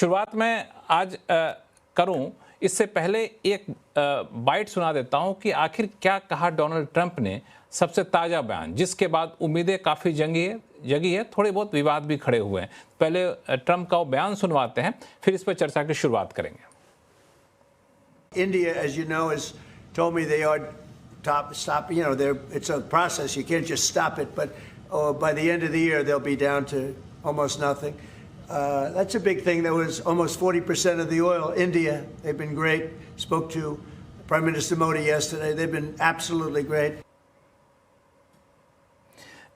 शुरुआत में आज करूं, इससे पहले एक बाइट सुना देता हूं कि आखिर क्या कहा डोनाल्ड ट्रंप ने, सबसे ताज़ा बयान, जिसके बाद उम्मीदें काफ़ी जगी है, थोड़े बहुत विवाद भी खड़े हुए हैं। पहले ट्रंप का वो बयान सुनवाते हैं, फिर इस पर चर्चा की शुरुआत करेंगे। India, as you know, has told me they are stop. You know, it's a process. You can't just stop it. But by the end of the year, they'll be down to almost nothing. That's a big thing. There was almost 40% of the oil. India, they've been great. Spoke to Prime Minister Modi yesterday. They've been absolutely great.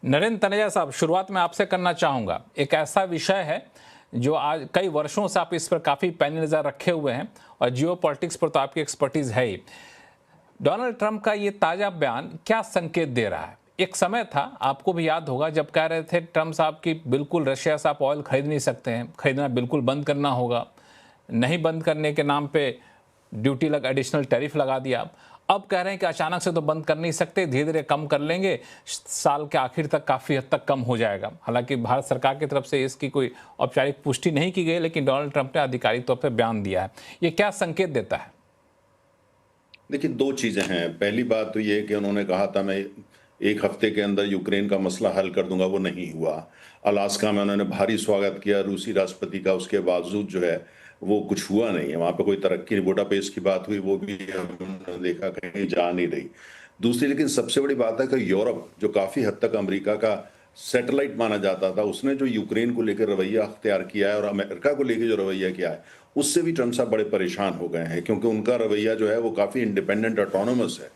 Narendra Taneja साहब, शुरुआत में आपसे करना चाहूँगा। एक ऐसा विषय है जो आज कई वर्षों से आप इस पर काफ़ी पैनी नज़र रखे हुए हैं और जियो पॉलिटिक्स पर तो आपकी एक्सपर्टीज़ है ही। डोनाल्ड ट्रंप का ये ताज़ा बयान क्या संकेत दे रहा है? एक समय था, आपको भी याद होगा, जब कह रहे थे ट्रंप साहब कि बिल्कुल रशिया से आप ऑयल खरीद नहीं सकते हैं, खरीदना बिल्कुल बंद करना होगा। नहीं बंद करने के नाम पे ड्यूटी एडिशनल टैरिफ लगा दिया। अब कह रहे हैं कि अचानक से तो बंद कर नहीं सकते, धीरे धीरे कम कर लेंगे, साल के आखिर तक काफ़ी हद तक कम हो जाएगा। हालांकि भारत सरकार की तरफ से इसकी कोई औपचारिक पुष्टि नहीं की गई, लेकिन डोनाल्ड ट्रंप ने आधिकारिक तौर पर बयान दिया है। ये क्या संकेत देता है? देखिए, दो चीज़ें हैं। पहली बात तो ये कि उन्होंने कहा था मैं 1 हफ्ते के अंदर यूक्रेन का मसला हल कर दूंगा, वो नहीं हुआ। अलास्का में उन्होंने भारी स्वागत किया रूसी राष्ट्रपति का, उसके बावजूद जो है वो कुछ हुआ नहीं है। वहाँ पे कोई तरक्की नहीं। बुडापेस्ट की बात हुई, वो भी हमने देखा कहीं जा नहीं रही। दूसरी, लेकिन सबसे बड़ी बात है कि यूरोप, जो काफ़ी हद तक अमेरिका का सैटेलाइट माना जाता था, उसने जो यूक्रेन को लेकर रवैया अख्तियार किया है और अमेरिका को लेकर जो रवैया किया है, उससे भी ट्रंप साहब बड़े परेशान हो गए हैं, क्योंकि उनका रवैया जो है वो काफ़ी इंडिपेंडेंट ऑटोनोमस है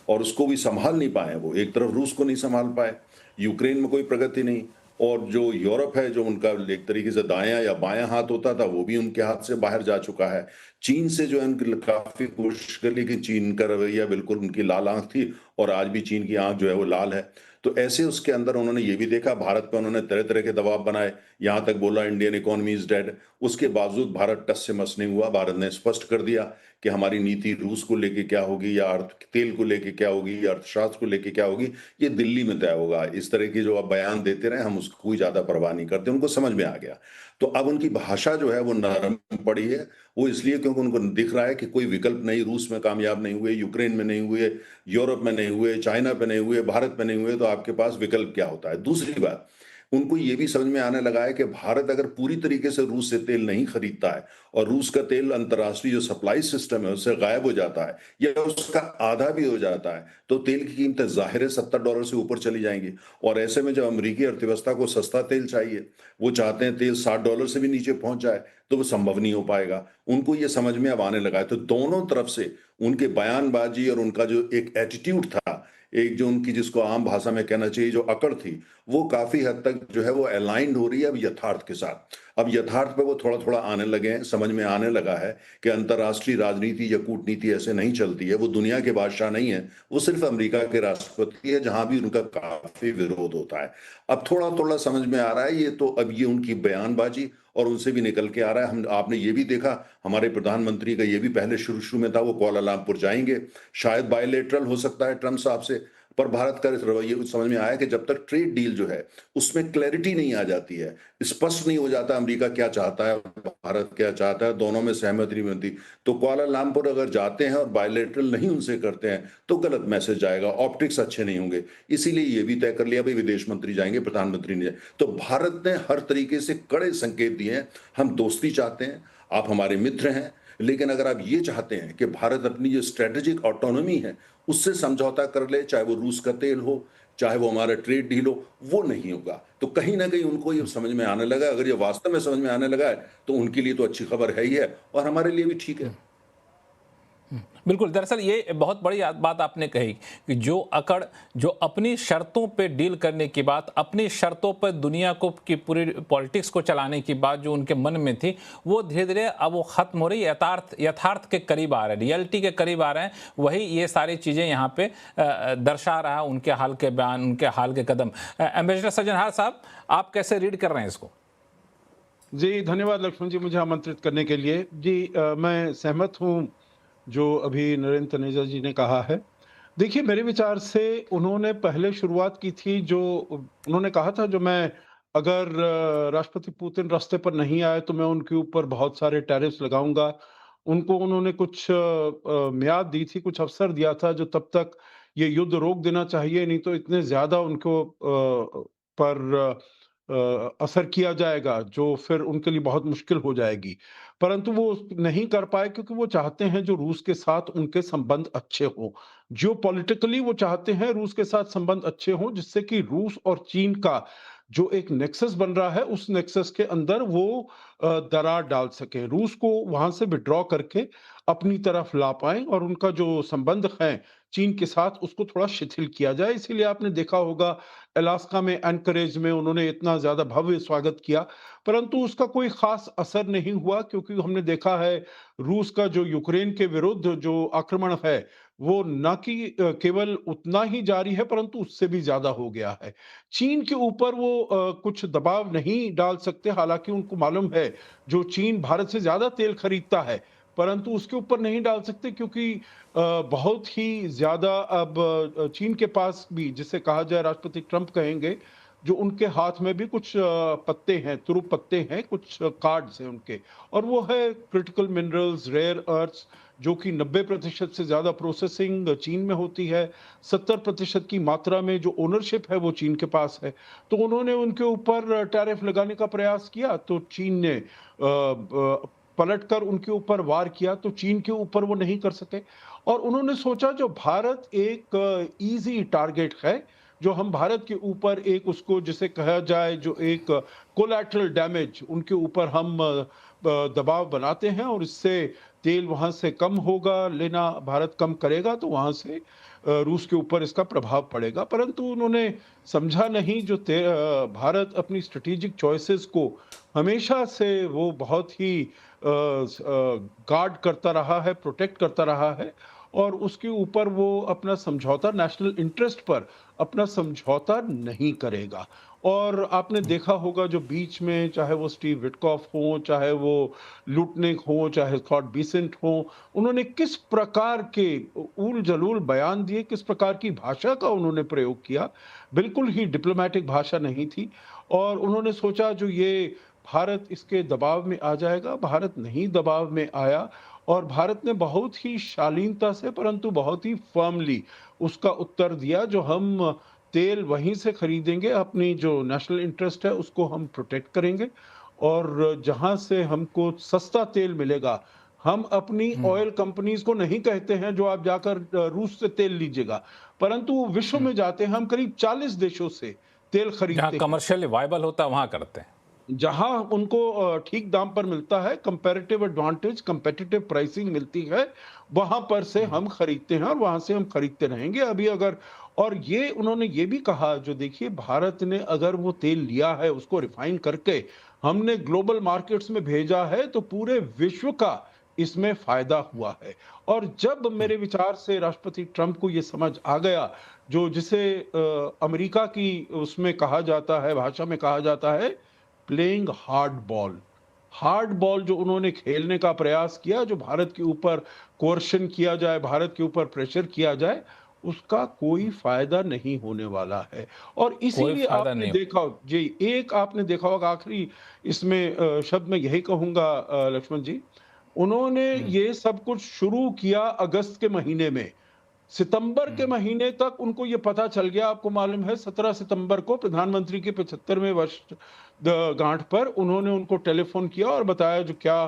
और उसको भी संभाल नहीं पाए। वो एक तरफ रूस को नहीं संभाल पाए, यूक्रेन में कोई प्रगति नहीं, और जो यूरोप है, जो उनका एक तरीके से दायां या बायां हाथ होता था, वो भी उनके हाथ से बाहर जा चुका है। चीन से जो है उनकी काफी कोशिश कर ली, कि चीन का रवैया बिल्कुल उनकी लाल आंख थी और आज भी चीन की आंख जो है वो लाल है। तो ऐसे उसके अंदर उन्होंने ये भी देखा, भारत पर उन्होंने तरह तरह के दबाव बनाए, यहां तक बोला इंडियन इकोनॉमी इज डेड। उसके बावजूद भारत टस से मस नहीं हुआ। भारत ने स्पष्ट कर दिया कि हमारी नीति रूस को लेके क्या होगी, या तेल को लेके क्या होगी, या अर्थशास्त्र को लेके क्या होगी, ये दिल्ली में तय होगा। इस तरह की जो आप बयान देते रहे, हम उसको कोई ज्यादा परवाह नहीं करते। उनको समझ में आ गया। तो अब उनकी भाषा जो है वो नरम पड़ी है। वो इसलिए क्योंकि उनको दिख रहा है कि कोई विकल्प नहीं। रूस में कामयाब नहीं हुए, यूक्रेन में नहीं हुए, यूरोप में नहीं हुए, चाइना पे नहीं हुए, भारत में नहीं हुए, तो आपके पास विकल्प क्या होता है। दूसरी बात, उनको ये भी समझ में आने लगा है कि भारत अगर पूरी तरीके से रूस से तेल नहीं खरीदता है और रूस का तेल अंतर्राष्ट्रीय जो सप्लाई सिस्टम है उससे गायब हो जाता है या उसका आधा भी हो जाता है, तो तेल की कीमतें जाहिर है $70 से ऊपर चली जाएंगी। और ऐसे में जब अमेरिकी अर्थव्यवस्था को सस्ता तेल चाहिए, वो चाहते हैं तेल $60 से भी नीचे पहुंच जाए, तो वो संभव नहीं हो पाएगा। उनको ये समझ में अब आने लगा है। तो दोनों तरफ से उनके बयानबाजी और उनका जो एक एटीट्यूड था, एक जो उनकी, जिसको आम भाषा में कहना चाहिए, जो अकड़ थी, वो काफी हद तक जो है वो अलाइंड हो रही है अब यथार्थ के साथ। अब यथार्थ पे वो थोड़ा थोड़ा आने लगे हैं, समझ में आने लगा है कि अंतर्राष्ट्रीय राजनीति या कूटनीति ऐसे नहीं चलती है। वो दुनिया के बादशाह नहीं है, वो सिर्फ अमेरिका के राष्ट्रपति है, जहां भी उनका काफी विरोध होता है। अब थोड़ा थोड़ा समझ में आ रहा है ये, तो अब ये उनकी बयानबाजी और उनसे भी निकल के आ रहा है। हम आपने ये भी देखा, हमारे प्रधानमंत्री का ये भी पहले शुरू शुरू में था, वो कुआलालंपुर जाएंगे, शायद बायलैटरल हो सकता है ट्रंप साहब से। पर भारत का इस रवैये समझ में आया कि जब तक ट्रेड डील जो है उसमें क्लैरिटी नहीं आ जाती है, स्पष्ट नहीं हो जाता अमेरिका क्या चाहता है, भारत क्या चाहता है, दोनों में सहमति नहीं बनती, तो कुआलालंपुर अगर जाते हैं और बायलैटरल नहीं उनसे करते हैं तो गलत मैसेज जाएगा, ऑप्टिक्स अच्छे नहीं होंगे। इसीलिए ये भी तय कर लिया भाई विदेश मंत्री जाएंगे, प्रधानमंत्री नहीं जाए। तो भारत ने हर तरीके से कड़े संकेत दिए हैं, हम दोस्ती चाहते हैं, आप हमारे मित्र हैं, लेकिन अगर आप ये चाहते हैं कि भारत अपनी जो स्ट्रेटेजिक ऑटोनॉमी है उससे समझौता कर ले, चाहे वो रूस का तेल हो, चाहे वो हमारा ट्रेड डील हो, वो नहीं होगा। तो कहीं ना कहीं उनको ये समझ में आने लगा। अगर ये वास्तव में समझ में आने लगा है तो उनके लिए तो अच्छी खबर है ही है, और हमारे लिए भी ठीक है। बिल्कुल, दरअसल ये बहुत बड़ी बात आपने कही कि जो अकड़, जो अपनी शर्तों पे डील करने की बात, अपनी शर्तों पर दुनिया को की पूरी पॉलिटिक्स को चलाने की बात जो उनके मन में थी, वो धीरे धीरे अब वो खत्म हो रही है, यथार्थ के करीब आ रहे हैं, रियलिटी के करीब आ रहे हैं। वही ये सारी चीज़ें यहाँ पे दर्शा रहा है, उनके हाल के बयान, उनके हाल के कदम। एम्बेसडर सज्जनहार साहब, आप कैसे रीड कर रहे हैं इसको? जी, धन्यवाद लक्ष्मण जी मुझे आमंत्रित करने के लिए। जी मैं सहमत हूँ जो अभी नरेंद्र तनेजा जी ने कहा है। देखिए, मेरे विचार से उन्होंने पहले शुरुआत की थी, जो उन्होंने कहा था, जो मैं अगर राष्ट्रपति पुतिन रास्ते पर नहीं आए तो मैं उनके ऊपर बहुत सारे टैरिफ्स लगाऊंगा। उनको उन्होंने कुछ मियाद दी थी, कुछ अवसर दिया था जो तब तक ये युद्ध रोक देना चाहिए, नहीं तो इतने ज़्यादा उनको पर असर किया जाएगा जो फिर उनके लिए बहुत मुश्किल हो जाएगी। परंतु वो नहीं कर पाए क्योंकि वो चाहते हैं जो रूस के साथ उनके संबंध अच्छे हों। जियोपॉलिटिकली वो चाहते हैं रूस के साथ संबंध अच्छे हों, जिससे कि रूस और चीन का जो एक नेक्सस बन रहा है, उस नेक्सस के अंदर वो दरार डाल सकें। रूस को वहाँ से विथड्रॉ करके अपनी तरफ ला पाएँ और उनका जो संबंध है चीन के साथ उसको थोड़ा शिथिल किया जाए। इसीलिए आपने देखा होगा अलास्का में एंकरेज में उन्होंने इतना ज़्यादा भव्य स्वागत किया, परंतु उसका कोई ख़ास असर नहीं हुआ क्योंकि हमने देखा है रूस का जो यूक्रेन के विरुद्ध जो आक्रमण है, वो ना कि केवल उतना ही जारी है परंतु उससे भी ज़्यादा हो गया है। चीन के ऊपर वो कुछ दबाव नहीं डाल सकते, हालाँकि उनको मालूम है जो चीन भारत से ज़्यादा तेल खरीदता है, परंतु उसके ऊपर नहीं डाल सकते क्योंकि बहुत ही ज़्यादा अब चीन के पास भी जिसे कहा जाए राष्ट्रपति ट्रंप कहेंगे, जो उनके हाथ में भी कुछ पत्ते हैं, तुरुप पत्ते हैं, कुछ कार्ड्स हैं उनके और वो है क्रिटिकल मिनरल्स, रेयर अर्थ्स जो कि 90% से ज़्यादा प्रोसेसिंग चीन में होती है, 70% की मात्रा में जो ओनरशिप है वो चीन के पास है। तो उन्होंने उनके ऊपर टैरिफ लगाने का प्रयास किया तो चीन ने पलटकर उनके ऊपर वार किया तो चीन के ऊपर वो नहीं कर सके और उन्होंने सोचा जो भारत एक ईज़ी टारगेट है, जो हम भारत के ऊपर एक उसको जिसे कहा जाए जो एक कोलैटरल डैमेज उनके ऊपर हम दबाव बनाते हैं और इससे तेल वहाँ से कम होगा, लेना भारत कम करेगा तो वहाँ से रूस के ऊपर इसका प्रभाव पड़ेगा। परंतु उन्होंने समझा नहीं जो भारत अपनी स्ट्रैटेजिक चॉइसेस को हमेशा से वो बहुत ही गार्ड करता रहा है, प्रोटेक्ट करता रहा है और उसके ऊपर वो अपना समझौता नेशनल इंटरेस्ट पर अपना समझौता नहीं करेगा। और आपने देखा होगा जो बीच में चाहे वो स्टीव विटकॉफ हो, चाहे वो लुटनिक हो, चाहे स्कॉट बेसेंट हो, उन्होंने किस प्रकार के ऊल-जलूल बयान दिए, किस प्रकार की भाषा का उन्होंने प्रयोग किया, बिल्कुल ही डिप्लोमैटिक भाषा नहीं थी और उन्होंने सोचा जो ये भारत इसके दबाव में आ जाएगा, भारत नहीं दबाव में आया और भारत ने बहुत ही शालीनता से परंतु बहुत ही फर्मली उसका उत्तर दिया जो हम तेल वहीं से खरीदेंगे, अपनी जो नेशनल इंटरेस्ट है उसको हम प्रोटेक्ट करेंगे और जहां से हमको सस्ता तेल मिलेगा, हम अपनी ऑयल कंपनीज को नहीं कहते हैं जो आप जाकर रूस से तेल लीजिएगा, परंतु विश्व में जाते हैं, हम करीब 40 देशों से तेल जहाँ खरीदते हैं। कमर्शियली वायबल होता है वहाँ करते हैं। जहां उनको ठीक दाम पर मिलता है, कंपैरेटिव एडवांटेज, कंपेटिटिव प्राइसिंग मिलती है, वहां पर से हम खरीदते हैं और वहां से हम खरीदते रहेंगे। अभी अगर और ये उन्होंने ये भी कहा जो देखिए भारत ने अगर वो तेल लिया है उसको रिफाइन करके हमने ग्लोबल मार्केट्स में भेजा है तो पूरे विश्व का इसमें फायदा हुआ है। और जब मेरे विचार से राष्ट्रपति ट्रंप को ये समझ आ गया जो जिसे अमेरिका की उसमें कहा जाता है, भाषा में कहा जाता है प्लेइंग हार्ड बॉल जो उन्होंने खेलने का प्रयास किया, जो भारत के ऊपर कोर्शन किया जाए, भारत के ऊपर प्रेशर किया जाए, उसका कोई फायदा नहीं होने वाला है। और इसीलिए फायदा आपने नहीं। देखा जी, एक आपने देखा होगा आखिरी इसमें शब्द मैं यही कहूंगा लक्ष्मण जी, उन्होंने ये सब कुछ शुरू किया अगस्त के महीने में। सितंबर के महीने तक उनको ये पता चल गया, आपको मालूम है 17 सितंबर को प्रधानमंत्री के 75वें वर्ष गांठ पर उन्होंने उनको टेलीफोन किया और बताया जो क्या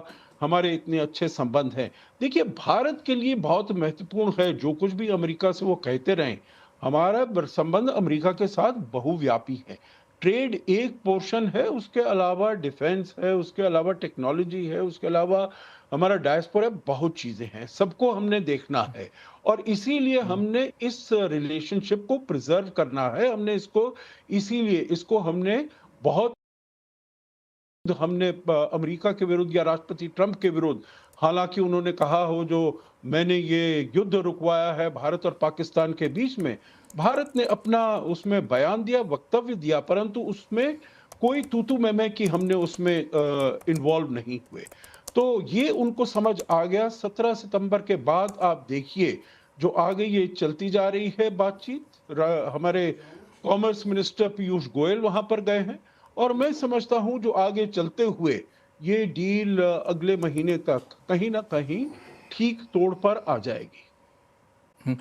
हमारे इतने अच्छे संबंध हैं। देखिए भारत के लिए बहुत महत्वपूर्ण है जो कुछ भी अमेरिका से वो कहते रहें, हमारा संबंध अमेरिका के साथ बहुव्यापी है। ट्रेड एक पोर्शन है, उसके अलावा डिफेंस है, उसके अलावा टेक्नोलॉजी है, उसके अलावा हमारा डायस्पोरा, बहुत चीजें हैं, सबको हमने देखना है और इसीलिए हमने इस रिलेशनशिप को प्रिजर्व करना है। हमने इसको इसीलिए इसको हमने बहुत हमने अमेरिका के विरुद्ध या राष्ट्रपति ट्रंप के विरुद्ध, हालांकि उन्होंने कहा हो जो मैंने ये युद्ध रुकवाया है भारत और पाकिस्तान के बीच में, भारत ने अपना उसमें बयान दिया, वक्तव्य दिया, परंतु उसमें कोई तूतू मैमे की हमने उसमें इन्वॉल्व नहीं हुए। तो ये उनको समझ आ गया। 17 सितंबर के बाद आप देखिए जो आगे ये चलती जा रही है बातचीत, हमारे कॉमर्स मिनिस्टर पीयूष गोयल वहां पर गए हैं और मैं समझता हूं जो आगे चलते हुए ये डील अगले महीने तक कहीं ना कहीं ठीक तोड़ पर आ जाएगी।